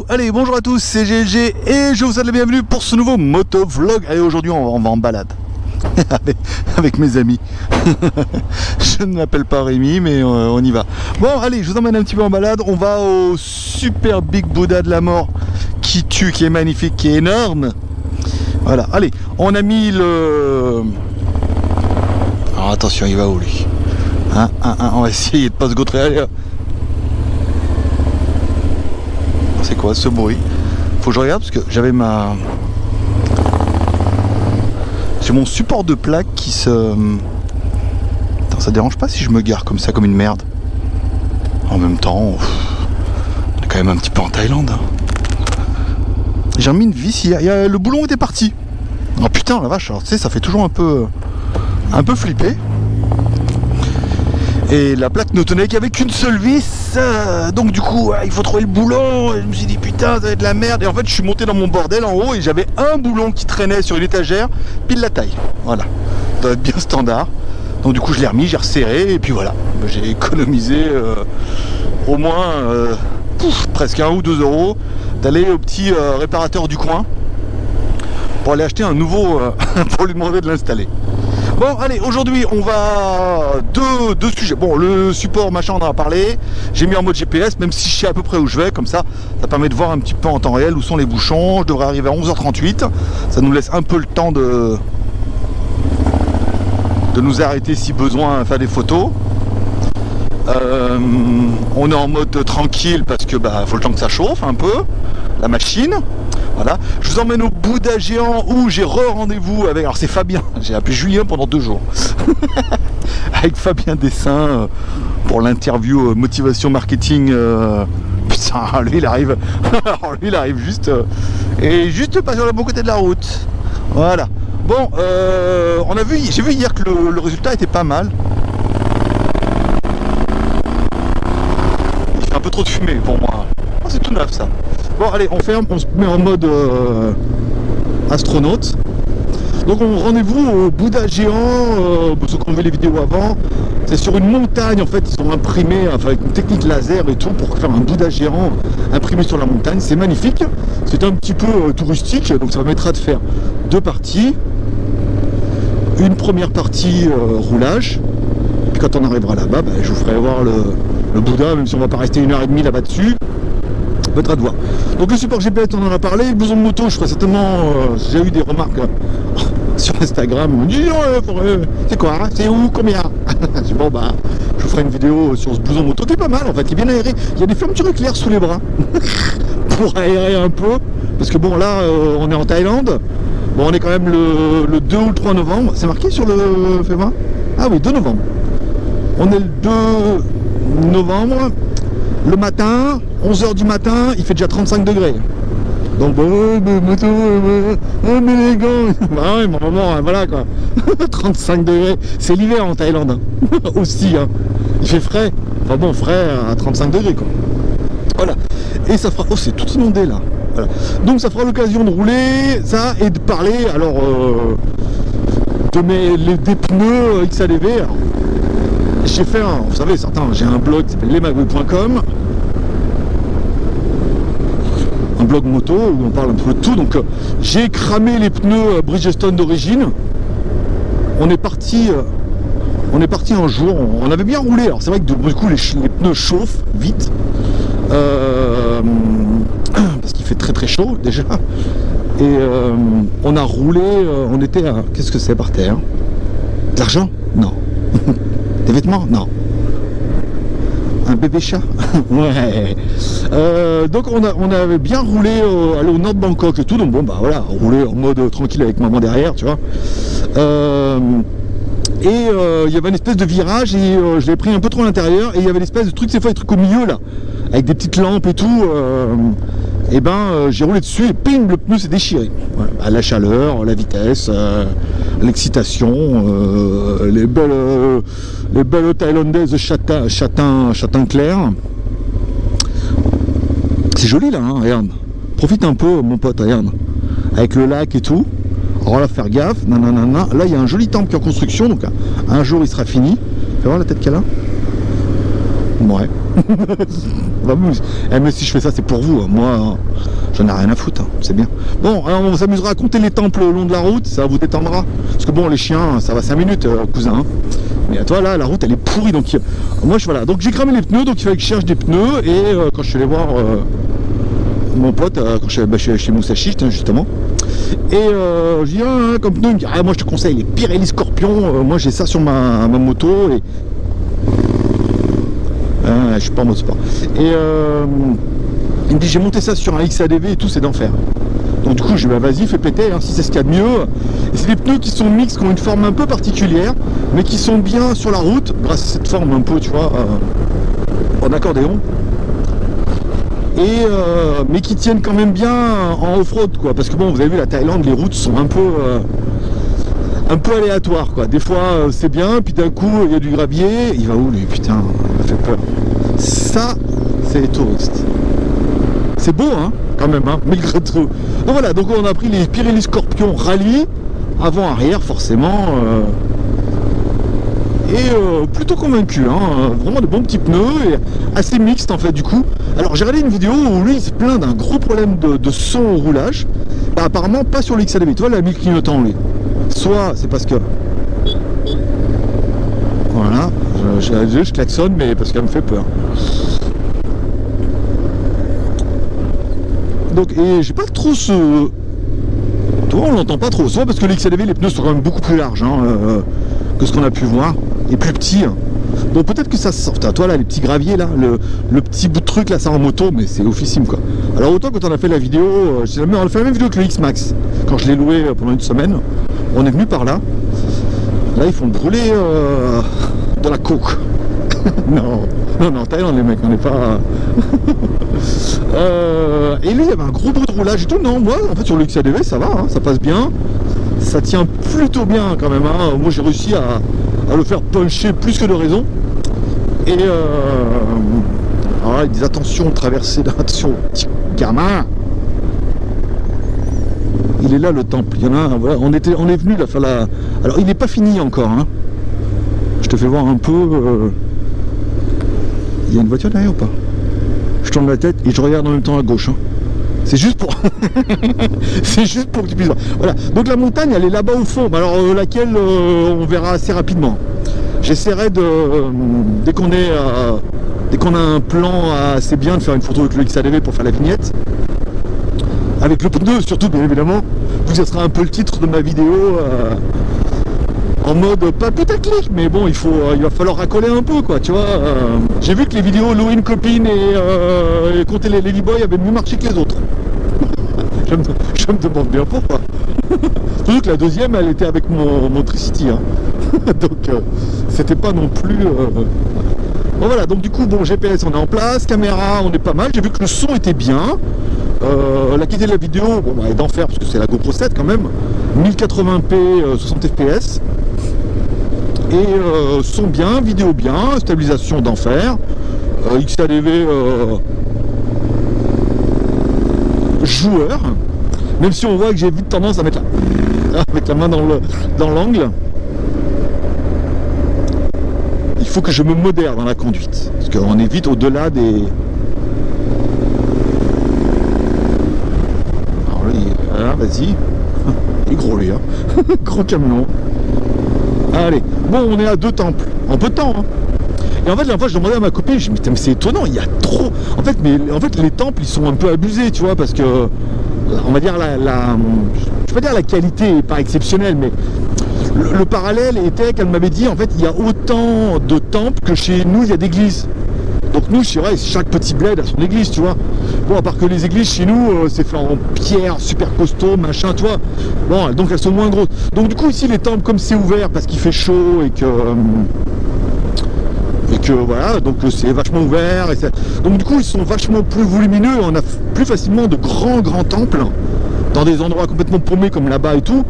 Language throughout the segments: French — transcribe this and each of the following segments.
allez, bonjour à tous, c'est GLG et je vous souhaite la bienvenue pour ce nouveau motovlog. Allez, aujourd'hui on va en balade avec mes amis. Je ne m'appelle pas Rémi, mais on y va. Bon, allez, je vous emmène un petit peu en balade. On va au super Big Bouddha de la mort qui tue, qui est magnifique, qui est énorme. Voilà, allez, on a mis le... Alors attention, il va où lui, on va essayer de pas se gautrer. Allez, c'est quoi ce bruit? Faut que je regarde parce que j'avais j'ai mon support de plaque qui se... Attends, ça dérange pas si je me gare comme ça, comme une merde? En même temps, on est quand même un petit peu en Thaïlande. J'ai remis une vis, le boulon était parti. Oh putain, la vache, alors tu sais, ça fait toujours un peu flipper. Et la plaque ne tenait qu'avec une seule vis, donc du coup il faut trouver le boulon. Et je me suis dit putain, ça va être de la merde. Et en fait je suis monté dans mon bordel en haut et j'avais un boulon qui traînait sur une étagère, pile la taille. Voilà, ça doit être bien standard. Donc du coup je l'ai remis, j'ai resserré et puis voilà, j'ai économisé au moins presque 1 ou 2 euros d'aller au petit réparateur du coin pour aller acheter un nouveau pour lui demander de l'installer. Bon, allez, aujourd'hui on va deux sujets. Bon, le support machin, on en a parlé. J'ai mis en mode GPS, même si je sais à peu près où je vais, comme ça permet de voir un petit peu en temps réel où sont les bouchons. Je devrais arriver à 11h38. Ça nous laisse un peu le temps de nous arrêter si besoin, faire des photos. On est en mode tranquille parce que faut le temps que ça chauffe un peu la machine. Voilà. Je vous emmène au Bouddha géant où j'ai rendez-vous avec... Alors c'est Fabien, j'ai appelé Julien pendant 2 jours. Avec Fabien Dessin pour l'interview motivation marketing. Putain, lui il arrive. Alors, lui il arrive juste... et juste pas sur le bon côté de la route. Voilà. Bon, j'ai vu hier que le résultat était pas mal. Il fait un peu trop de fumée pour moi. Oh, c'est tout neuf ça. Bon allez, on se met en mode astronaute. Donc on rendez-vous au Bouddha géant, ceux qui ont vu les vidéos avant. C'est sur une montagne en fait, ils sont imprimés avec une technique laser et tout pour faire un Bouddha géant imprimé sur la montagne. C'est magnifique, c'est un petit peu touristique, donc ça permettra de faire 2 parties. Une première partie roulage, puis quand on arrivera là-bas, je vous ferai voir le Bouddha, même si on va pas rester 1h30 là-bas dessus. Votre de voir. Donc le support GPS on en a parlé, le blouson de moto je ferai certainement, j'ai eu des remarques sur Instagram, on me dit c'est quoi, hein, c'est où, combien? Je dis bon je vous ferai une vidéo sur ce blouson moto qui est pas mal en fait, il est bien aéré, il y a des fermetures éclairs sous les bras pour aérer un peu, parce que bon là on est en Thaïlande, bon on est quand même le 2 ou le 3 novembre, c'est marqué sur le février? Ah oui, 2 novembre, on est le 2 novembre. Le matin, 11h du matin, il fait déjà 35 degrés. Donc moto, mais les gars, ouais, bon, voilà quoi. 35 degrés, c'est l'hiver en Thaïlande hein. Aussi hein. Il fait frais, enfin bon frais à 35 degrés quoi. Voilà. Et ça fera, oh c'est tout inondé là. Voilà. Donc ça fera l'occasion de rouler ça et de parler alors des pneus XADV. J'ai fait vous savez certains, j'ai un blog qui s'appelle lesmagouilles.com, un blog moto où on parle un peu de tout. Donc j'ai cramé les pneus Bridgestone d'origine. On est parti un jour, on avait bien roulé. Alors c'est vrai que du coup les pneus chauffent vite parce qu'il fait très chaud déjà. Et on a roulé, on était à... Qu'est-ce que c'est par terre? De l'argent? Non. Des vêtements? Non. Un bébé chat? Ouais. Donc on avait bien roulé aller au nord de Bangkok et tout, donc bon voilà, rouler en mode tranquille avec maman derrière, tu vois. Il y avait une espèce de virage et je l'ai pris un peu trop à l'intérieur et il y avait l'espèce de truc, ces fois des trucs au milieu là, avec des petites lampes et tout. J'ai roulé dessus et ping, le pneu s'est déchiré. Voilà. La chaleur, la vitesse, l'excitation, les belles thaïlandaises châtain clair. C'est joli là, hein, regarde. Profite un peu mon pote, regarde. Avec le lac et tout. Alors là, faire gaffe, nanana. Là, il y a un joli temple qui est en construction, donc un jour il sera fini. Fais voir la tête qu'elle a. Ouais. Bah, mais si je fais ça, c'est pour vous. Moi, j'en ai rien à foutre. Hein. C'est bien. Bon, alors on s'amusera à compter les temples le long de la route. Ça vous détendra. Parce que bon, les chiens, ça va 5 minutes, cousin. Hein. Mais à toi, là, la route, elle est pourrie. Donc, moi, voilà. Donc, j'ai cramé les pneus. Donc, il fallait que je cherche des pneus. Et quand je suis allé voir mon pote, quand je suis chez Musashi, justement. Et je dis, comme pneu, il me dit, moi, je te conseille les Pirelli Scorpion. Moi, j'ai ça sur ma moto. Et je suis pas en mode sport. Et il me dit, j'ai monté ça sur un XADV et tout, c'est d'enfer. Donc du coup, je dis, bah vas-y, fais péter, hein, si c'est ce qu'il y a de mieux. Et c'est des pneus qui sont mixtes, qui ont une forme un peu particulière, mais qui sont bien sur la route, grâce à cette forme un peu, tu vois, en accordéon. Et mais qui tiennent quand même bien en off-road, quoi. Parce que bon, vous avez vu, la Thaïlande, les routes sont un peu aléatoires, quoi. Des fois, c'est bien, puis d'un coup, il y a du gravier. Il va où, lui? Putain, il m'a fait peur. Ça, c'est les touristes. C'est beau, hein, quand même, hein, malgré tout. Donc voilà, donc on a pris les Pirelli Scorpion Rallye, avant-arrière, forcément. Et plutôt convaincu, hein, vraiment de bons petits pneus, et assez mixtes, en fait, du coup. Alors, j'ai regardé une vidéo où lui, il se plaint d'un gros problème de son au roulage. Bah, apparemment, pas sur le XADV. Tu vois, il a mis le clignotant, lui. Soit, c'est parce que... Voilà, je klaxonne, mais parce qu'elle me fait peur. Donc, et j'ai pas trop ce... Tu vois, on l'entend pas trop. Soit parce que l'XADV, les pneus sont quand même beaucoup plus larges hein, que ce qu'on a pu voir, et plus petits. Donc peut-être que ça sort. Toi là, les petits graviers là, le petit bout de truc là, ça en moto, mais c'est officime quoi. Alors autant quand on a fait la vidéo, on a fait la même vidéo que le X-Max. Quand je l'ai loué pendant une semaine, on est venu par là. Là, ils font brûler de la coke. non, Thaïlande les mecs, on n'est pas... et lui, il y avait un gros bout de roulage et tout. Non, moi, en fait, sur le XADV, ça va, hein, ça passe bien. Ça tient plutôt bien quand même. Hein. Moi, j'ai réussi à le faire puncher plus que de raison. Et alors là, ils disent attention, traversée, attention, petit gamin. Il est là le temple. Il y en a un, voilà, on est venu là faire la. Alors, il n'est pas fini encore. Hein. Je te fais voir un peu. Il y a une voiture derrière ou pas? Je tourne la tête et je regarde en même temps à gauche. Hein. C'est juste pour... c'est juste pour que tu puisses voir. Voilà. Donc la montagne, elle est là-bas au fond. Alors laquelle on verra assez rapidement. J'essaierai de... Dès qu'on a un plan assez bien, de faire une photo avec le XADV pour faire la vignette. Avec le pneu surtout, bien évidemment. Vu que ça sera un peu le titre de ma vidéo. En mode pas putaclic, mais bon, il va falloir racoler un peu, quoi, tu vois. J'ai vu que les vidéos louer une copine et compter les Ladyboys avaient mieux marché que les autres. je me demande bien pourquoi. Surtout que la deuxième, elle était avec mon Tricity, hein. Donc c'était pas non plus... Bon voilà, donc du coup, bon, GPS on est en place, caméra on est pas mal, j'ai vu que le son était bien. La qualité de la vidéo, bon, bah, est d'enfer parce que c'est la GoPro 7 quand même, 1080p 60 fps. Et son bien, vidéo bien, stabilisation d'enfer, XADV joueur, même si on voit que j'ai vite tendance à mettre la main dans l'angle. Il faut que je me modère dans la conduite, parce qu'on est vite au-delà des... Alors lui, voilà, vas-y, il est gros lui, hein. Gros camion. Allez, bon, on est à 2 temples, en peu de temps, hein. Et en fait, la fois, je demandais à ma copine, je me dis, mais c'est étonnant, il y a trop... En fait, les temples, ils sont un peu abusés, tu vois, parce que, on va dire, je vais pas dire la qualité n'est pas exceptionnelle, mais le parallèle était qu'elle m'avait dit, en fait, il y a autant de temples que chez nous, il y a d'églises. Donc nous, c'est vrai, chaque petit bled a son église, tu vois. Bon, à part que les églises chez nous, c'est fait en pierre, super costaud, machin, tu vois. Bon, donc elles sont moins grosses. Donc du coup, ici, les temples, comme c'est ouvert parce qu'il fait chaud et que voilà, donc c'est vachement ouvert. Donc du coup, ils sont vachement plus volumineux. On a plus facilement de grands temples dans des endroits complètement paumés comme là-bas et tout,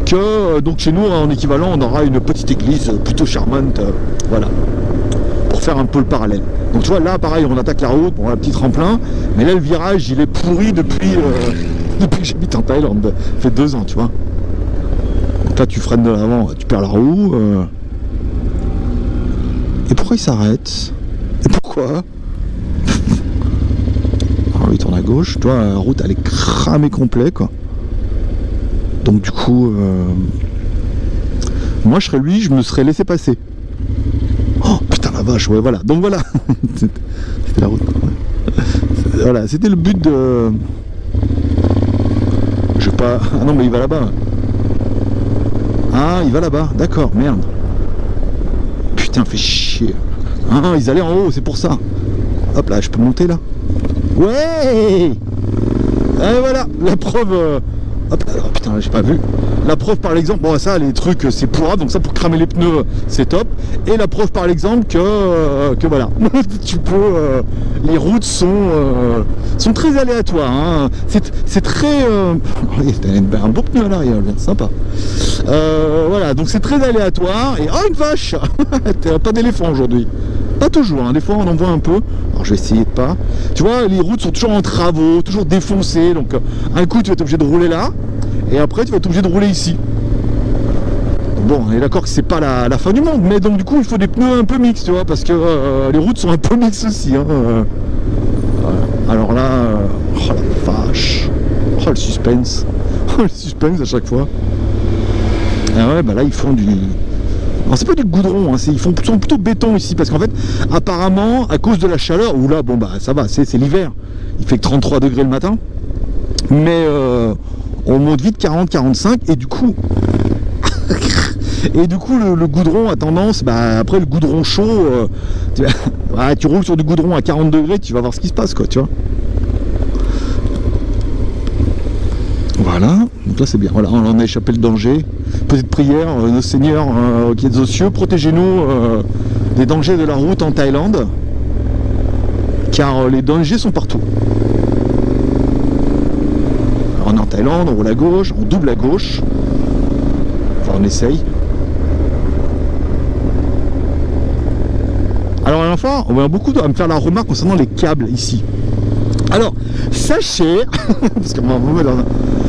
que donc chez nous, en équivalent, on aura une petite église plutôt charmante, voilà. Pour faire un peu le parallèle. Donc tu vois, là pareil, on attaque la route, bon, un petit tremplin, mais là le virage il est pourri depuis que j'habite en Thaïlande. Ça fait 2 ans, tu vois. Donc là tu freines de l'avant, tu perds la roue. Et pourquoi il s'arrête? Et pourquoi? Alors, il tourne à gauche, tu vois, la route elle est cramée complet quoi. Donc du coup, moi je serais lui, je me serais laissé passer. Oh putain la vache, ouais voilà, donc voilà. C'était la route. Voilà, c'était le but de... Je sais pas... Ah non mais il va là-bas. Ah il va là-bas, d'accord, merde. Putain, fait chier. Ah, ils allaient en haut, c'est pour ça. Hop là, je peux monter là. Ouais. Et voilà, la preuve... Hop là, oh, putain, j'ai pas vu. La preuve par l'exemple, bon ça, les trucs, c'est pourrave, donc ça pour cramer les pneus, c'est top. Et la preuve par l'exemple que voilà, tu peux... les routes sont très aléatoires. Hein. C'est très... un beau pneu à l'arrière, sympa. Voilà, donc c'est très aléatoire. Et oh, une vache. T'as pas d'éléphant aujourd'hui. Pas toujours, hein. Des fois on en voit un peu. Alors je vais essayer de pas. Tu vois, les routes sont toujours en travaux, toujours défoncées. Donc un coup tu vas être obligé de rouler là. Et après tu vas être obligé de rouler ici. Donc, bon, on est d'accord que c'est pas la fin du monde. Mais donc du coup il faut des pneus un peu mixtes, tu vois. Parce que les routes sont un peu mixtes aussi. Hein. Voilà. Alors là, oh la vache. Oh le suspense. Oh le suspense à chaque fois. Ah ouais, bah là ils font du... Alors c'est pas du goudron, hein, ils sont plutôt béton ici, parce qu'en fait, apparemment, à cause de la chaleur, ou là, bon bah ça va, c'est l'hiver, il fait que 33 degrés le matin, mais on monte vite 40-45, et du coup, le goudron a tendance, bah après le goudron chaud, tu roules sur du goudron à 40 degrés, tu vas voir ce qui se passe, quoi, tu vois. Voilà, donc là c'est bien, voilà, on en a échappé le danger. Petite prière, nos seigneurs qui êtes aux cieux, protégez-nous des dangers de la route en Thaïlande, car les dangers sont partout. Alors on est en Thaïlande, on roule à gauche, on double à gauche, enfin on essaye. Alors à la fois, on va beaucoup me faire la remarque concernant les câbles ici. Alors, sachez, parce que moi,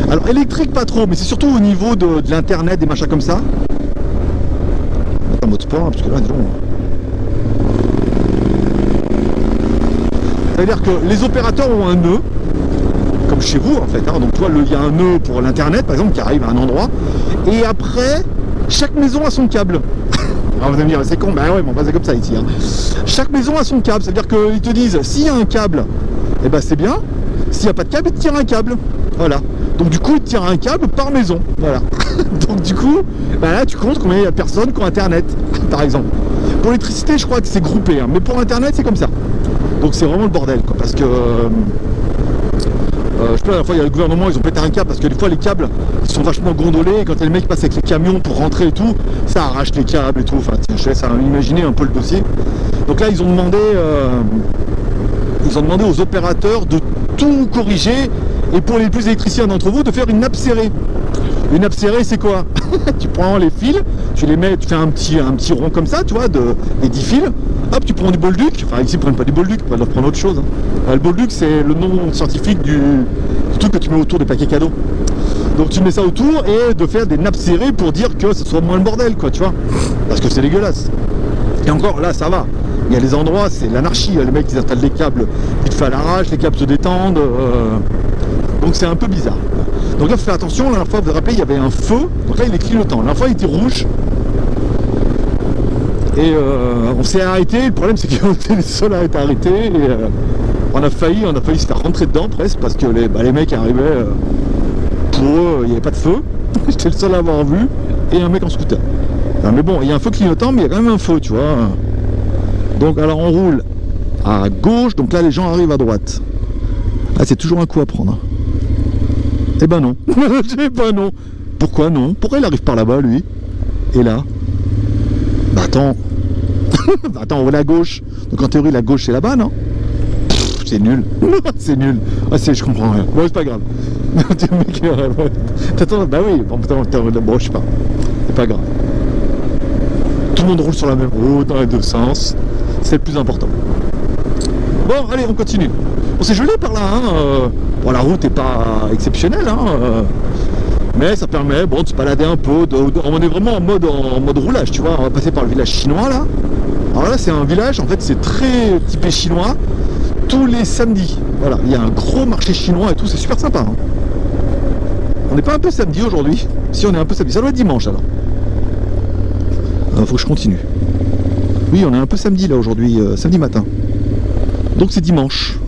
alors électrique pas trop, mais c'est surtout au niveau de l'internet, des machins comme ça. Un mode sport, hein, parce que là, disons. C'est-à-dire que les opérateurs ont un nœud, comme chez vous en fait. Hein, donc toi, il y a un nœud pour l'internet, par exemple, qui arrive à un endroit, et après, chaque maison a son câble. Alors vous allez me dire, c'est con, ben ouais, bon, c'est comme ça ici. Hein. Chaque maison a son câble, c'est-à-dire qu'ils te disent, s'il y a un câble, et ben c'est bien. S'il n'y a pas de câble, il te tire un câble. Voilà. Donc du coup, il te tire un câble par maison. Voilà. Donc du coup, ben là, tu comptes combien il y a de personnes qui ont Internet, par exemple. Pour l'électricité, je crois que c'est groupé. Hein. Mais pour Internet, c'est comme ça. Donc c'est vraiment le bordel, quoi. Parce que... je sais pas, la dernière fois, il y a le gouvernement, ils ont pété un câble. Parce que des fois, les câbles, ils sont vachement gondolés. Et quand les mecs passent avec les camions pour rentrer et tout, ça arrache les câbles et tout. Enfin, je laisse imaginer un peu le dossier. Donc là, ils ont demandé... aux opérateurs de tout corriger et pour les plus électriciens d'entre vous de faire une nappe serrée. Une nappe serrée c'est quoi? Tu prends les fils, tu les mets, tu fais un petit rond comme ça, tu vois, des 10 fils, hop tu prends du bolduc, enfin ici ils prennent pas du bolduc, ils doivent prendre autre chose. Hein. Le bolduc c'est le nom scientifique du truc que tu mets autour des paquets cadeaux. Donc tu mets ça autour et de faire des nappes serrées pour dire que ce soit moins le bordel quoi, tu vois, parce que c'est dégueulasse. Et encore là ça va. Il y a les endroits, c'est l'anarchie, les mecs ils installent des câbles vite fait à l'arrache, les câbles se détendent, donc c'est un peu bizarre. Donc là, faut faire attention, la dernière fois, vous vous rappelez, il y avait un feu, donc là il est clignotant, la dernière fois il était rouge, et on s'est arrêté, le problème c'est qu'on était les seuls à être arrêtés, et on a failli se faire rentrer dedans presque, parce que les mecs arrivaient, pour eux, il n'y avait pas de feu, j'étais le seul à avoir vu, et un mec en scooter. Non, mais bon, il y a un feu clignotant, mais il y a quand même un feu, tu vois. Donc alors on roule à gauche, donc là les gens arrivent à droite. Ah c'est toujours un coup à prendre. Eh ben non. Eh ben non. Pourquoi non? Pourquoi il arrive par là-bas lui? Et là? Bah attends. Bah, attends, on roule à gauche. Donc en théorie la gauche c'est là-bas, non? C'est nul. C'est nul. Ah je comprends rien. Bon c'est pas grave. T'attends, bah oui, bon je sais pas. C'est pas grave. Tout le monde roule sur la même route, dans les deux sens. C'est le plus important. Bon, allez, on continue. Bon, c'est joli par là, hein. Bon, la route n'est pas exceptionnelle, hein. Mais ça permet, bon, de se balader un peu. On est vraiment en mode roulage, tu vois. On va passer par le village chinois, là. Alors là, c'est un village, en fait, c'est très typé chinois. tous les samedis. Voilà, il y a un gros marché chinois et tout, c'est super sympa. Hein. On n'est pas un peu samedi aujourd'hui? Si, on est un peu samedi. Ça doit être dimanche alors. Faut que je continue. Oui, on est un peu samedi là aujourd'hui, samedi matin. Donc c'est dimanche.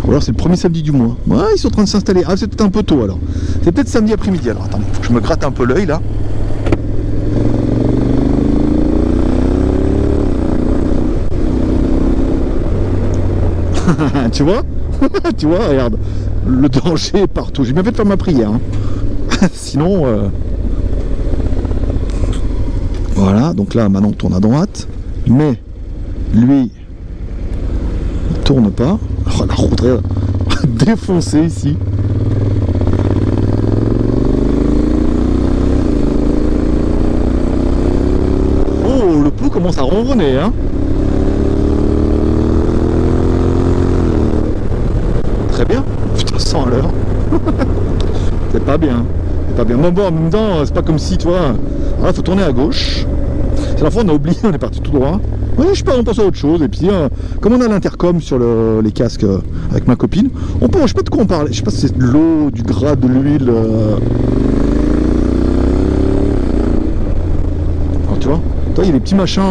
Ou alors c'est le premier samedi du mois. Ouais, ils sont en train de s'installer. Ah, c'est peut-être un peu tôt alors. C'est peut-être samedi après-midi. Alors attendez, faut que je me gratte un peu l'œil là. Tu vois? Tu vois, regarde. Le danger est partout. J'ai bien fait de faire ma prière. Hein. Sinon... Voilà, donc là maintenant on tourne à droite. Mais lui, il tourne pas. Oh, la route est défoncée ici. Oh, le pouls commence à ronronner, hein. Très bien. Putain, 100 à l'heure. C'est pas bien. C'est pas bien. Mais bon, en même temps, c'est pas comme si, tu vois... Alors là, faut tourner à gauche. C'est la fois on a oublié, on est parti tout droit. Oui, je sais pas, on pense à autre chose. Et puis, comme on a l'intercom sur les casques avec ma copine, on peut, je sais pas de quoi on parle. Je sais pas si c'est de l'eau, du gras, de l'huile. Alors tu vois, toi, il y a des petits machins,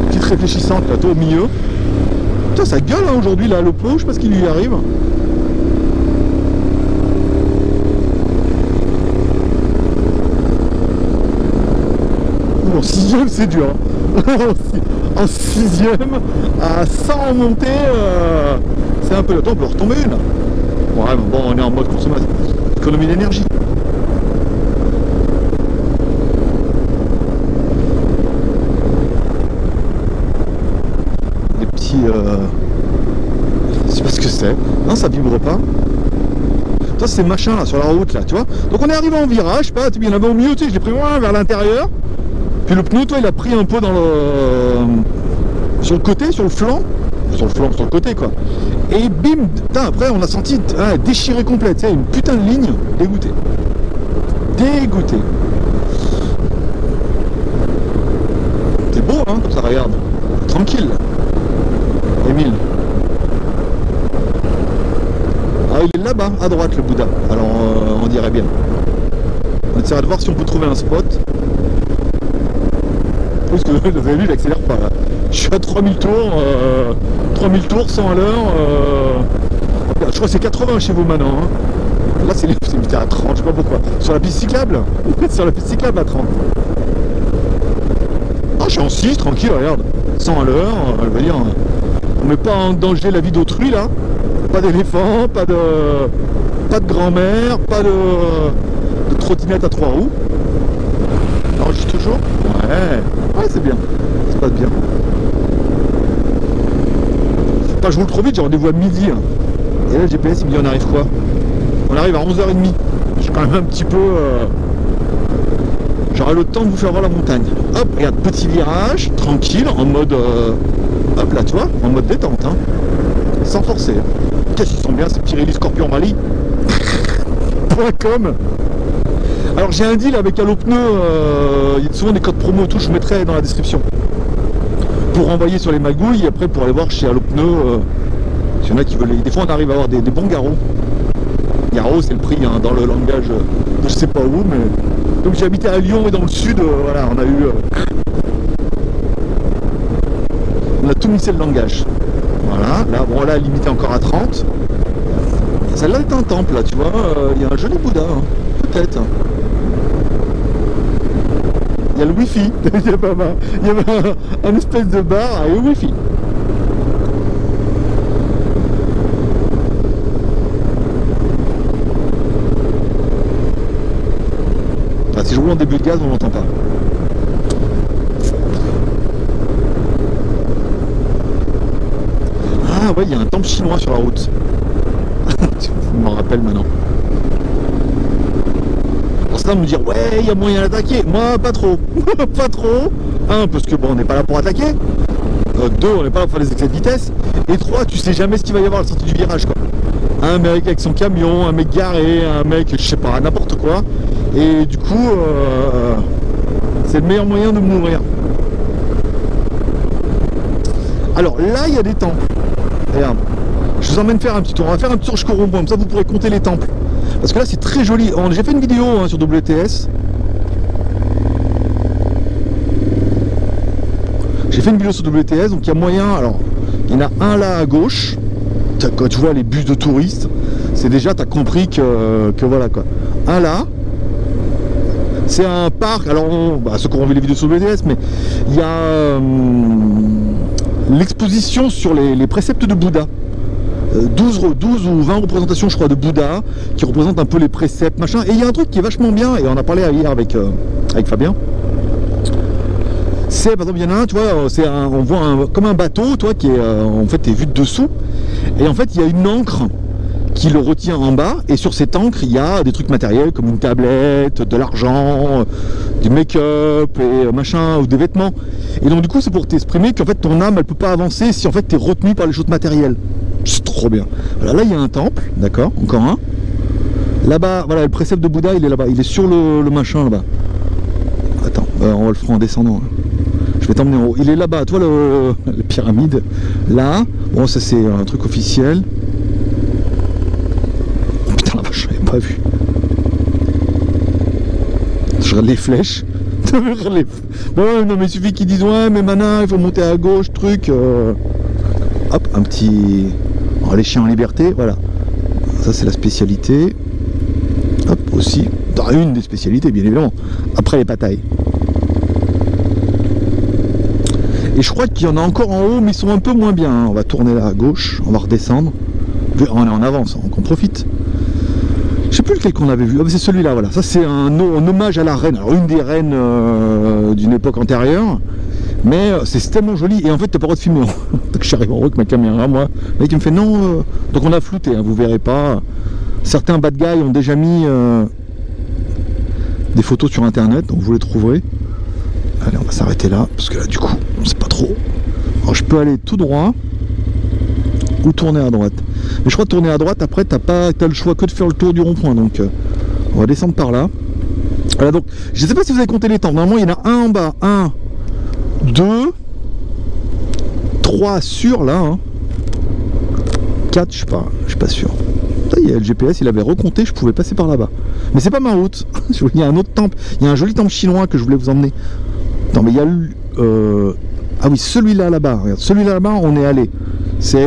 petites réfléchissantes là, toi au milieu. Putain, ça gueule hein, aujourd'hui là, le pot, je sais pas ce qui lui arrive. En sixième c'est dur hein. En sixième à 100 en montée c'est un peu le temps, on peut retomber une. Ouais mais bon on est en mode consommation, économie d'énergie. Des petits je sais pas ce que c'est. Non ça vibre pas. Toi c'est machin là sur la route là tu vois. Donc on est arrivé en virage, je sais pas, il y en avait au milieu, tu sais, je l'ai pris vers l'intérieur. Puis le pneu, toi, il a pris un peu dans le... sur le côté, sur le flanc, sur le côté, quoi. Et bim, putain, après, on a senti déchiré complet, tu sais, une putain de ligne, dégoûté. Dégoûté. C'est beau, hein, comme ça, regarde. Tranquille. Émile. Ah, il est là-bas, à droite, le Bouddha. Alors, on dirait bien. On essaiera de voir si on peut trouver un spot. Parce que vous avez vu, il accélère pas là. Je suis à 3000 tours, 100 à l'heure. Je crois que c'est 80 chez vous maintenant. Hein. Là c'est limité à 30, je sais pas pourquoi. Sur la piste cyclable. Sur la piste cyclable à 30. Ah je suis en 6, tranquille, regarde. 100 à l'heure, je veux dire, on met pas en danger la vie d'autrui là. Pas d'éléphant, pas de grand-mère, pas de trottinette à 3 roues. Enregistre toujours? Ouais, c'est bien. Ça passe bien. Enfin, je roule trop vite, j'ai rendez-vous à midi. Hein. Et là, le GPS, il me dit on arrive quoi? On arrive à 11h30. Je suis quand même un petit peu... J'aurai le temps de vous faire voir la montagne. Hop, regarde, petit virage, tranquille, en mode... Hop là, tu vois, en mode détente. Hein. Sans forcer. Qu'est-ce qu'ils sont bien, ces Pirelli Scorpion Rally. .com. Alors j'ai un deal avec Allopneu, il y a souvent des codes promo, tout, je mettrai dans la description. Pour envoyer sur les magouilles et après pour aller voir chez Allopneu, s'il y en a qui veulent. Des fois on arrive à avoir des bons garrots. Garrot c'est le prix hein, dans le langage de je sais pas où, mais comme j'ai habité à Lyon et dans le sud, voilà, on a eu. On a tout mixé le langage. Voilà, là bon là limité encore à 30. Celle-là est un temple là, tu vois, il y a un joli Bouddha. Hein. Peut-être. Il y a le wifi. Il y a un espèce de bar avec le wifi. Ah, si je roule en début de gaz, on n'entend pas. Ah ouais, il y a un temple chinois sur la route. Je m'en rappelle maintenant. De me dire ouais il y a moyen d'attaquer, moi pas trop. Pas trop, parce que bon on n'est pas là pour attaquer, 2 on n'est pas là pour faire des excès de vitesse, et 3 tu sais jamais ce qu'il va y avoir à la sortie du virage quoi. Un mec avec son camion, un mec garé, un mec je sais pas, n'importe quoi, et du coup c'est le meilleur moyen de mourir. Alors là, il y a des temples. Regarde. Je vous emmène faire un petit tour. On va faire un petit tour jusqu'au rond-point. Comme ça, vous pourrez compter les temples. Parce que là, c'est très joli. J'ai fait une vidéo hein, sur WTS. J'ai fait une vidéo sur WTS. Donc, il y a moyen. Alors, il y en a un là à gauche. Quand tu vois les bus de touristes, c'est déjà, tu as compris que voilà quoi. Un là. C'est un parc. Alors, ceux qui ont vu les vidéos sur WTS, mais il y a l'exposition sur les préceptes de Bouddha. 12 ou 20 représentations je crois de Bouddha qui représentent un peu les préceptes machin, et il y a un truc qui est vachement bien, et on a parlé hier avec Fabien. C'est par exemple, il y en a un, tu vois, on voit comme un bateau, toi, qui est en fait est vu de dessous, et en fait il y a une ancre qui le retient en bas, et sur cette encre il y a des trucs matériels comme une tablette, de l'argent, du make-up et machin, ou des vêtements, et donc du coup c'est pour t'exprimer qu'en fait ton âme elle peut pas avancer si en fait tu es retenu par les choses matérielles. C'est trop bien. Voilà, là il y a un temple, d'accord, encore un. Là-bas, voilà, le précepte de Bouddha, il est là-bas, il est sur le machin là-bas. Attends, on va le faire en descendant. Je vais t'emmener en haut. Il est là-bas, toi la pyramide. Là, bon ça c'est un truc officiel. Oh putain la vache, j'avais pas vu. Je regarde les flèches. Bon, non mais il suffit qu'ils disent ouais mais maintenant il faut monter à gauche, truc. Hop, un petit... Oh, les chiens en liberté, voilà. Ça c'est la spécialité. Hop, aussi. Dans une des spécialités, bien évidemment. Après les patailles. Et je crois qu'il y en a encore en haut, mais ils sont un peu moins bien. Hein. On va tourner là à gauche, on va redescendre. On est en avance, donc on profite. Je sais plus lequel qu'on avait vu. Ah, c'est celui-là, voilà. Ça c'est un hommage à la reine. Alors une des reines d'une époque antérieure. Mais c'est tellement joli, et en fait t'as pas le droit de filmer. Donc je suis arrivé en haut avec ma caméra, moi. Le mec il me fait non. Donc on a flouté, hein, vous verrez pas. Certains bad guys ont déjà mis des photos sur internet, donc vous les trouverez. Allez, on va s'arrêter là, parce que là du coup, on sait pas trop. Alors je peux aller tout droit ou tourner à droite. Mais je crois que tourner à droite, après t'as le choix que de faire le tour du rond-point. Donc on va descendre par là. Voilà, donc je sais pas si vous avez compté les temps. Normalement il y en a un en bas, 1, 2, 3 sur là, hein. 4, je suis pas sûr. Ça y est, le GPS il avait recompté, je pouvais passer par là-bas. Mais c'est pas ma route. Il y a un autre temple, il y a un joli temple chinois que je voulais vous emmener. Non mais il y a ah oui, celui-là là-bas, regarde, celui-là là-bas on est allé. C'est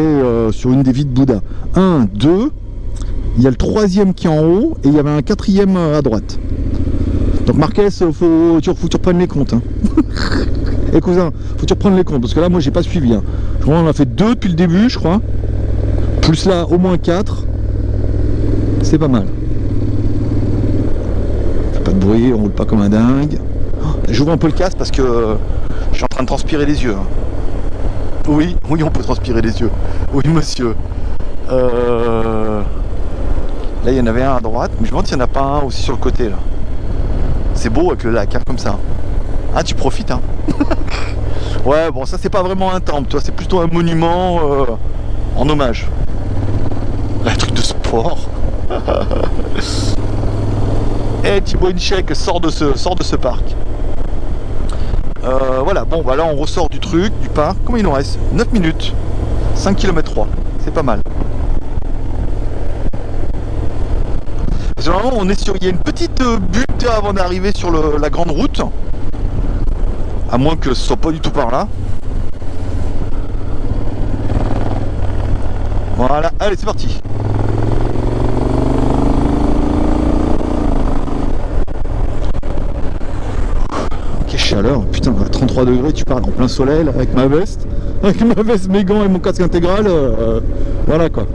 sur une des vies de Bouddha. 1, 2, il y a le troisième qui est en haut, et il y avait un quatrième à droite. Donc Marquez, faut que tu reprennes les comptes. Hein. Et cousin, faut que tu reprennes les comptes, parce que là moi j'ai pas suivi. Hein. Je crois qu'on a fait 2 depuis le début, je crois. Plus là au moins 4. C'est pas mal. Fait pas de bruit, on roule pas comme un dingue. J'ouvre un peu le casque parce que je suis en train de transpirer les yeux. Hein. Oui, on peut transpirer les yeux. Oui monsieur. Là il y en avait un à droite, mais je me demande s'il n'y en a pas un aussi sur le côté là. C'est beau avec le lac, hein, comme ça. Ah, tu profites, hein. Ouais, bon, ça c'est pas vraiment un temple, toi, c'est plutôt un monument en hommage. Un truc de sport. Eh, Thibaut Inchek, sort de ce parc. Voilà, bon, bah là on ressort du truc, du parc. Combien il nous reste? 9 minutes. 5 km 3, c'est pas mal. Parce que normalement, il y a une petite butte avant d'arriver sur la grande route. À moins que ce soit pas du tout par là. Voilà, allez c'est parti. Quelle chaleur, putain, à 33 degrés, tu parles en plein soleil là, avec ma veste, mes gants et mon casque intégral, voilà quoi.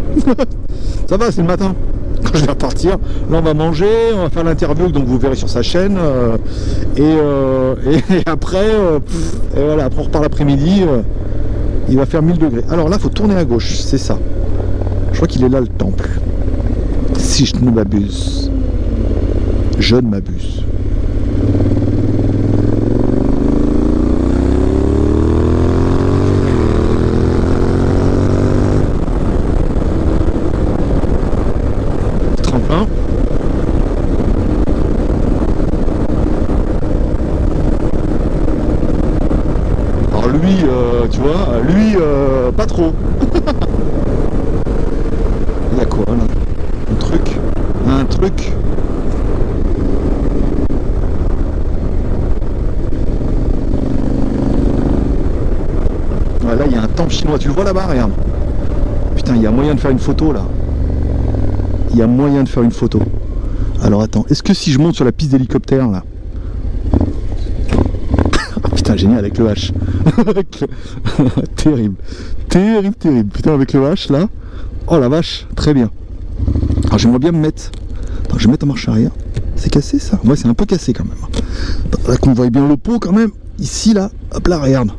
Ça va, c'est le matin. Quand je vais repartir, là on va manger, on va faire l'interview, donc vous verrez sur sa chaîne, et après, et voilà, après on repart l'après-midi, il va faire 1000 degrés. Alors là, il faut tourner à gauche, c'est ça. Je crois qu'il est là le temple. Si je ne m'abuse. Je ne m'abuse. Tremplin. Alors lui, tu vois, lui... pas trop. Il y a quoi là? Un truc. Un truc. Ouais, là il y a un temple chinois, tu le vois là-bas, regarde. Putain, il y a moyen de faire une photo là. Il y a moyen de faire une photo. Alors attends, est-ce que si je monte sur la piste d'hélicoptère là? Oh, putain, génial avec le H. Terrible. Terrible, terrible. Putain, avec le H là. Oh la vache, très bien. Alors j'aimerais bien me mettre. Attends, je vais mettre en marche arrière. C'est cassé ça? Ouais, c'est un peu cassé quand même. Attends, là qu'on voit bien le pot quand même. Ici là, hop là, regarde.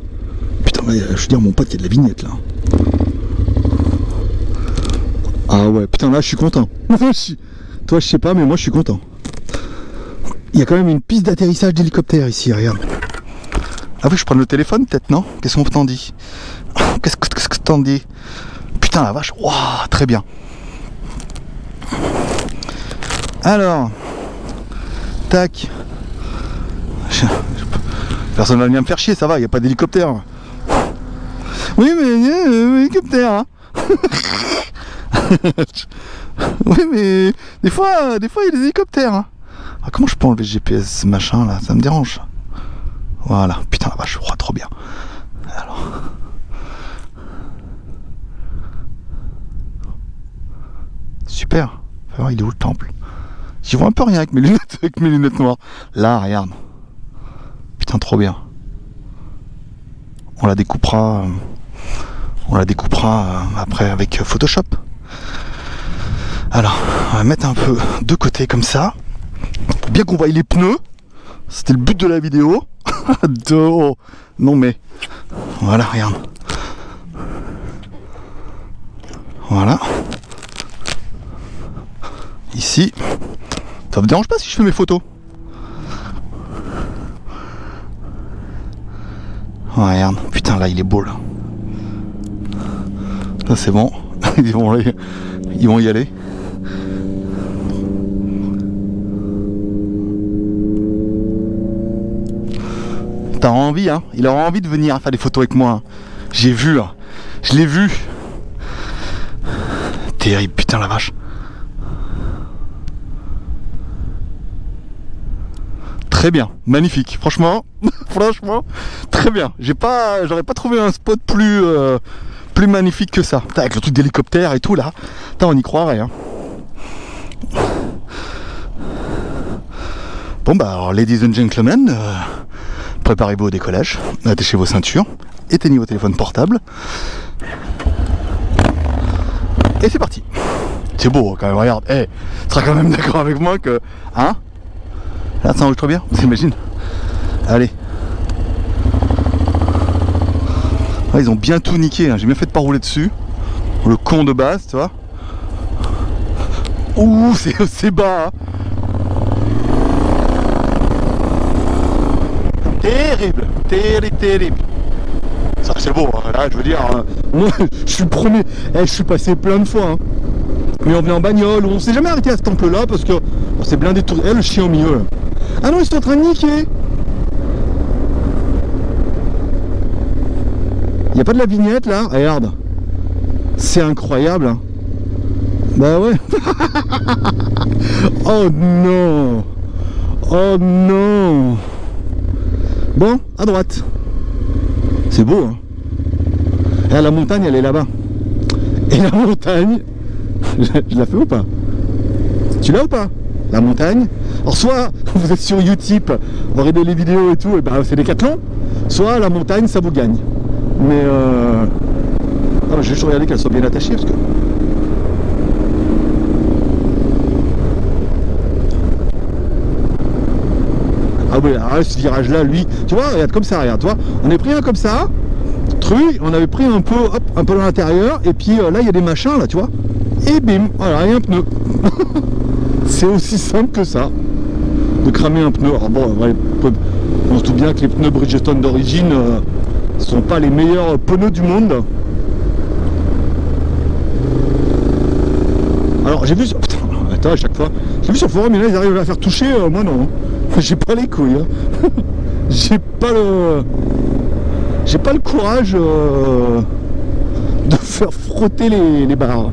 Putain, là, je veux dire, mon pote, il y a de la vignette là. Ah ouais, putain, là je suis content. Toi, je sais pas, mais moi je suis content. Il y a quand même une piste d'atterrissage d'hélicoptère ici, regarde. Ah oui, je prends le téléphone peut-être, non? Qu'est-ce qu'on t'en dit? Qu'est-ce que t'en dis? Putain, la vache, waouh, très bien. Alors, tac. Personne va venir me faire chier, ça va, il n'y a pas d'hélicoptère. Oui, mais hélicoptère, hein. Oui, mais des fois il y a des hélicoptères, hein. Ah, comment je peux enlever le GPS machin là? Ça me dérange. Voilà, putain la vache, trop bien. Alors. Super. Alors, il est où le temple? J'y vois un peu rien avec mes lunettes noires. Là, regarde. Putain, trop bien. On la découpera. Après avec Photoshop. Alors, on va mettre un peu de côté comme ça. Pour bien qu'on voie les pneus. C'était le but de la vidéo. Non mais. Voilà, regarde. Voilà. Ici. Ça me dérange pas si je fais mes photos. Oh, regarde. Putain, là, il est beau, là. Là, c'est bon. Ils vont y aller. T'as envie, hein? Il aura envie de venir faire des photos avec moi. Hein. J'ai vu, hein. Je l'ai vu. Terrible, putain la vache. Très bien, magnifique. Franchement, très bien. J'aurais pas trouvé un spot plus magnifique que ça. Putain, avec le truc d'hélicoptère et tout là. Putain, on y croirait. Hein. Bon bah alors, ladies and gentlemen. Préparez-vous au décollage, attachez vos ceintures, éteignez vos téléphones portables. Et c'est parti. C'est beau quand même, regarde. Tu seras quand même d'accord avec moi que... Hein? Là, ça enregistre bien, t'imagines? Allez. Ah, ils ont bien tout niqué, hein. J'ai bien fait de pas rouler dessus. Le con de base, tu vois. Ouh, c'est bas, hein. Terrible, terrible. Ça c'est beau, hein. Là je veux dire, moi je suis le premier, je suis passé plein de fois. Hein. Mais on venait en bagnole, on s'est jamais arrêté à ce temple là parce que on s'est blindé tout. Le chien au milieu. Là. Ah non, ils sont en train de niquer. Il n'y a pas de la vignette là, regarde. C'est incroyable. Hein. Bah ouais. Oh non. Oh non. Bon, à droite. C'est beau, hein. Et la montagne, elle est là-bas. Et la montagne, je la fais ou pas? Tu l'as ou pas? La montagne. Alors soit vous êtes sur Utip, vous regardez les vidéos et tout, et ben c'est Décathlon. Soit la montagne, ça vous gagne. Mais je vais juste regarder qu'elle soit bien attachée parce que. Ah oui, alors ce virage là, lui, tu vois, regarde comme ça, regarde, toi, on est pris un comme ça, truc, on avait pris un peu, hop, un peu dans l'intérieur, et puis là il y a des machins là, tu vois, et bim, voilà, il y a un pneu. C'est aussi simple que ça, de cramer un pneu. Alors bon, on se doute bien que les pneus Bridgestone d'origine sont pas les meilleurs pneus du monde. Alors j'ai vu sur... Putain, attends, à chaque fois, j'ai vu sur le forum, mais là ils arrivent à faire toucher, moi non. J'ai pas les couilles, hein. J'ai pas le courage de faire frotter les barres.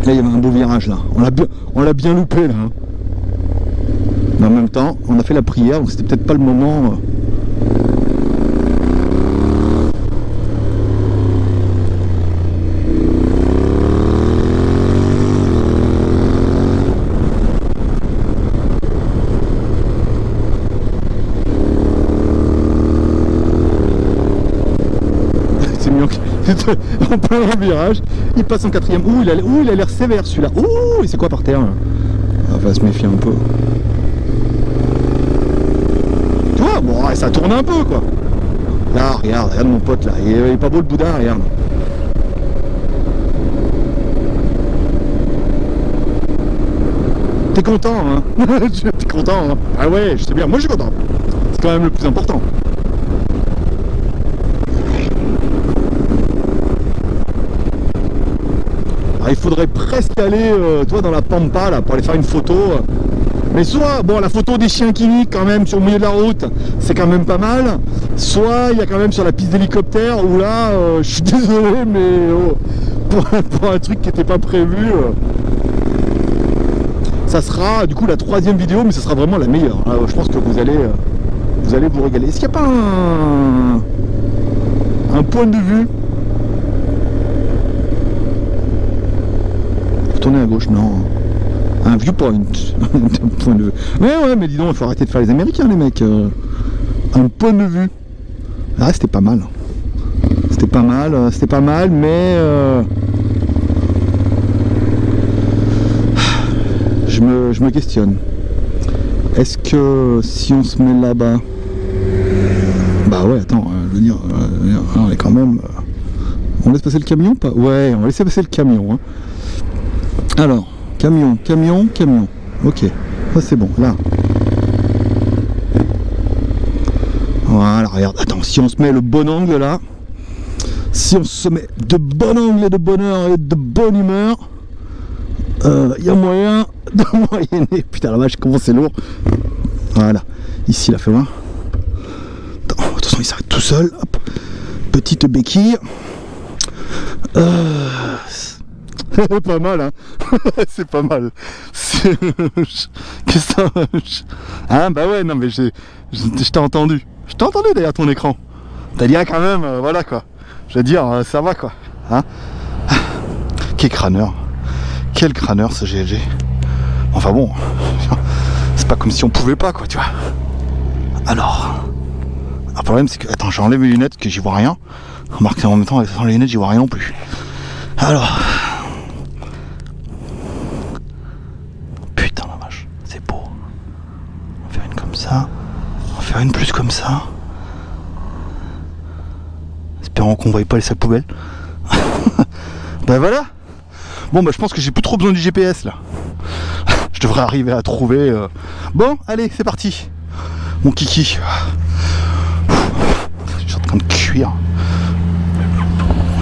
Là, il y avait un beau virage là. On l'a bien loupé là. Hein. Mais en même temps, on a fait la prière, donc c'était peut-être pas le moment. C'est mieux en plein virage, il passe en quatrième. Ouh, il a l'air sévère celui-là. Ouh, et c'est quoi par terre là? On va se méfier un peu. Tu vois, bon, ça tourne un peu quoi. Là, regarde mon pote là. Il est pas beau le Bouddha, regarde. T'es content, hein? T'es content, hein? Ah ouais, je sais bien. Moi, je suis content. C'est quand même le plus important. Alors, il faudrait presque aller, toi, dans la pampa là, pour aller faire une photo. Mais soit, bon, la photo des chiens qui niquent quand même sur le milieu de la route, c'est quand même pas mal. Soit il y a quand même sur la piste d'hélicoptère où là, je suis désolé, mais pour un truc qui n'était pas prévu, ça sera du coup la troisième vidéo, mais ça sera vraiment la meilleure. Alors, je pense que vous allez vous régaler. Est-ce qu'il n'y a pas un point de vue? Tourner à gauche, non. Un viewpoint. Point de vue. Ouais, mais dis donc, il faut arrêter de faire les Américains, les mecs. Un point de vue. Ah, c'était pas mal. C'était pas mal, mais je me questionne. Est-ce que si on se met là-bas, bah ouais, attends, je veux dire, on est quand même. On laisse passer le camion ou pas? Ouais, on va laisser passer le camion. Hein. Alors, camion. Ok, ça c'est bon, là. Voilà, regarde, attends, si on se met le bon angle là, si on se met de bon angle et de bonheur et de bonne humeur, il y a moyen de moyenner. Putain la vache, comment c'est lourd. Voilà, ici là, fais voir. Attention, il s'arrête tout seul. Hop. Petite béquille. C'est pas mal, hein. C'est pas mal. Qu'est-ce que ça... Hein, bah ouais, non mais je t'ai entendu. Je t'ai entendu derrière ton écran. T'as dit, ah, quand même, voilà quoi. Je veux dire, ça va quoi. Hein. Quel crâneur. Quel crâneur ce GLG. Enfin bon, c'est pas comme si on pouvait pas quoi, tu vois. Alors, le problème c'est que... Attends, j'enlève mes lunettes que j'y vois rien. Remarque, en même temps, sans les lunettes, j'y vois rien non plus. Alors... Ça, on va faire une plus comme ça. Espérons qu'on ne voie pas les sacs poubelles. Ben voilà. Bon bah je pense que j'ai plus trop besoin du GPS là. Je devrais arriver à trouver. Bon, allez, c'est parti. Mon kiki. Je suis en train de cuire.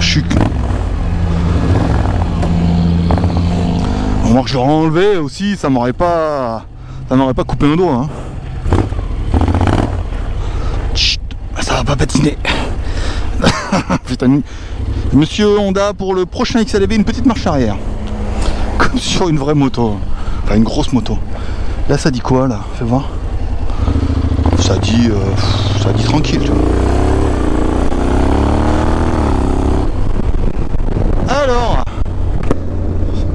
Je suis. Moi que je l'aurais enlevé aussi, ça m'aurait pas coupé un doigt. Hein. Ça va pas patiner. Putain, Monsieur Honda, pour le prochain XLV, une petite marche arrière. Comme sur une vraie moto. Enfin, une grosse moto. Là, ça dit quoi, là? Fais voir. Ça dit tranquille, tu vois. Alors,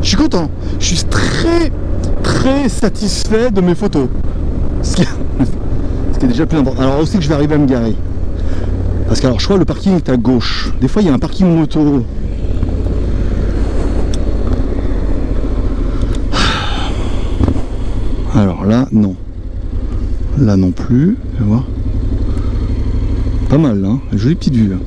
je suis content. Je suis très satisfait de mes photos. Ce qui est déjà plus important. Alors aussi que je vais arriver à me garer. Parce que alors je crois que le parking est à gauche. Des fois il y a un parking moto. Alors là non. Là non plus. Tu vois. Pas mal hein. Jolie petite vue.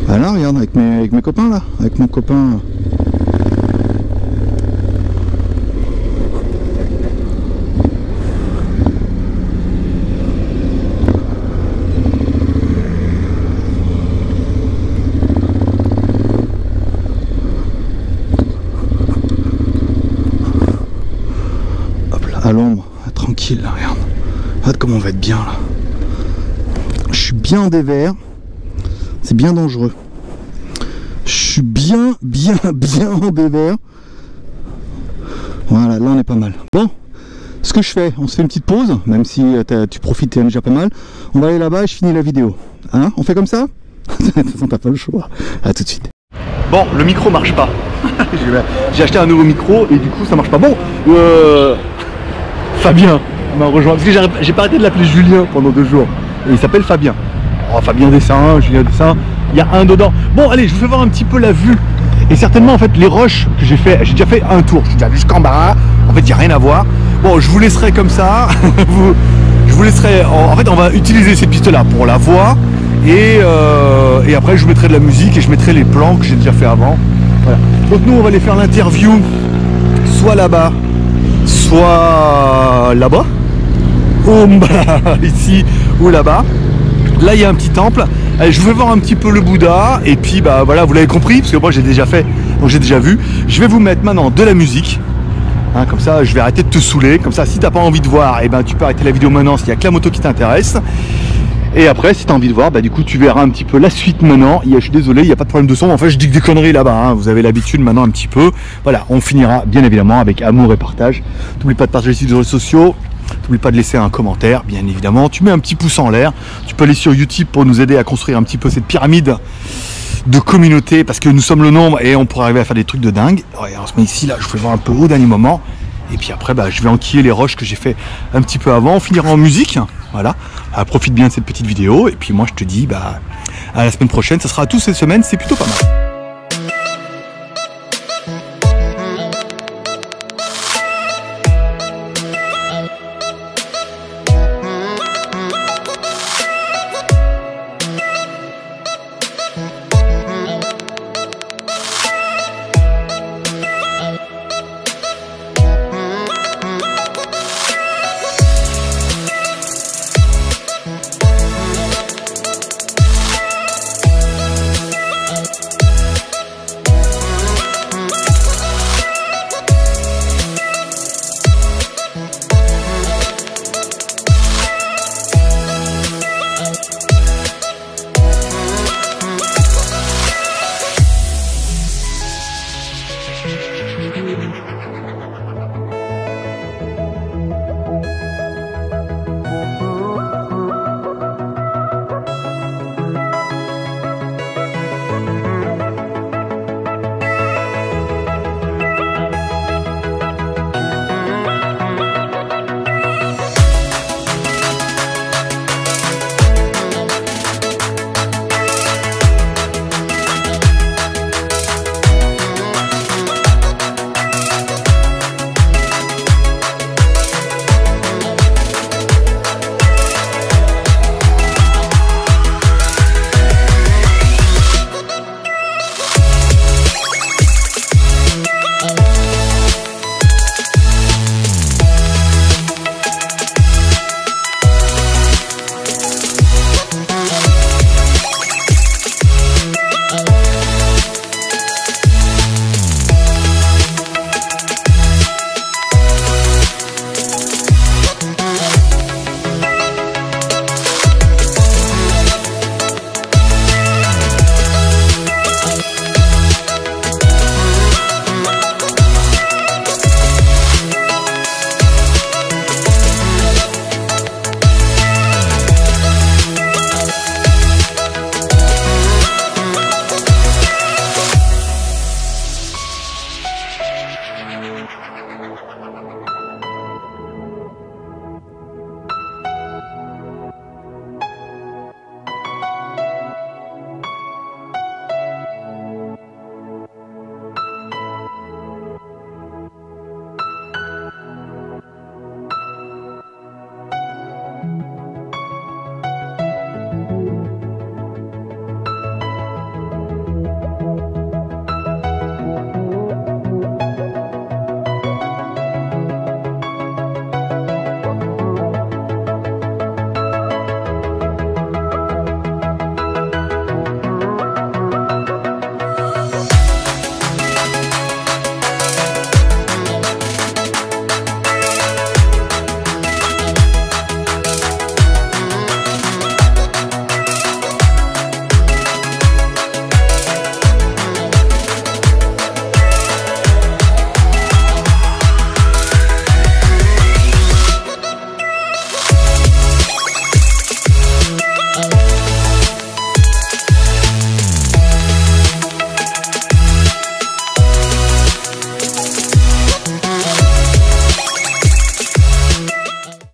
Ah là regarde avec mes copains là. Avec mon copain. À l'ombre, tranquille, là, regarde. Regarde comment va être bien là. Je suis bien en dévers. C'est bien dangereux. Je suis bien en dévers. Voilà, là on est pas mal. Bon, ce que je fais, on se fait une petite pause, même si tu profites déjà pas mal. On va aller là-bas et je finis la vidéo. Hein, on fait comme ça? De toute façon, t'as pas le choix. À tout de suite. Bon, le micro marche pas. J'ai acheté un nouveau micro et du coup ça marche pas. Bon, Fabien m'a rejoint. Parce que j'ai pas arrêté de l'appeler Julien pendant 2 jours. Et il s'appelle Fabien. Oh, Fabien Dessin, Julien Dessin. Il y a un dedans. Bon, allez, je vous fais voir un petit peu la vue. Et certainement, en fait, les roches que j'ai fait, j'ai déjà fait un tour. J'ai déjà vu jusqu'en bas. En fait, il n'y a rien à voir. Bon, je vous laisserai comme ça. Je vous laisserai. En fait, on va utiliser ces pistes-là pour la voix. Et après, je vous mettrai de la musique et je mettrai les plans que j'ai déjà fait avant. Voilà. Donc, nous, on va aller faire l'interview soit là-bas, soit là-bas. Ou ici ou là-bas. Là, il y a un petit temple. Allez, je vais voir un petit peu le Bouddha. Et puis, bah voilà, vous l'avez compris, parce que moi, j'ai déjà fait, donc j'ai déjà vu. Je vais vous mettre maintenant de la musique. Hein, comme ça, je vais arrêter de te saouler. Comme ça, si t'as pas envie de voir, eh ben, tu peux arrêter la vidéo maintenant s'il y a que la moto qui t'intéresse. Et après, si tu as envie de voir, bah, du coup, tu verras un petit peu la suite maintenant. Je suis désolé, il n'y a pas de problème de son. En fait, je dis que des conneries là-bas. Hein. Vous avez l'habitude maintenant un petit peu. Voilà, on finira bien évidemment avec amour et partage. N'oublie pas de partager sur les réseaux sociaux. N'oublie pas de laisser un commentaire, bien évidemment. Tu mets un petit pouce en l'air. Tu peux aller sur YouTube pour nous aider à construire un petit peu cette pyramide de communauté. Parce que nous sommes le nombre et on pourrait arriver à faire des trucs de dingue. Ouais, on se met ici, là, je vais voir un peu au dernier moment. Et puis après, bah, je vais enquiller les roches que j'ai fait un petit peu avant. On finira en musique. Voilà. Profite bien de cette petite vidéo. Et puis moi, je te dis bah, à la semaine prochaine. Ça sera tout cette semaine. C'est plutôt pas mal.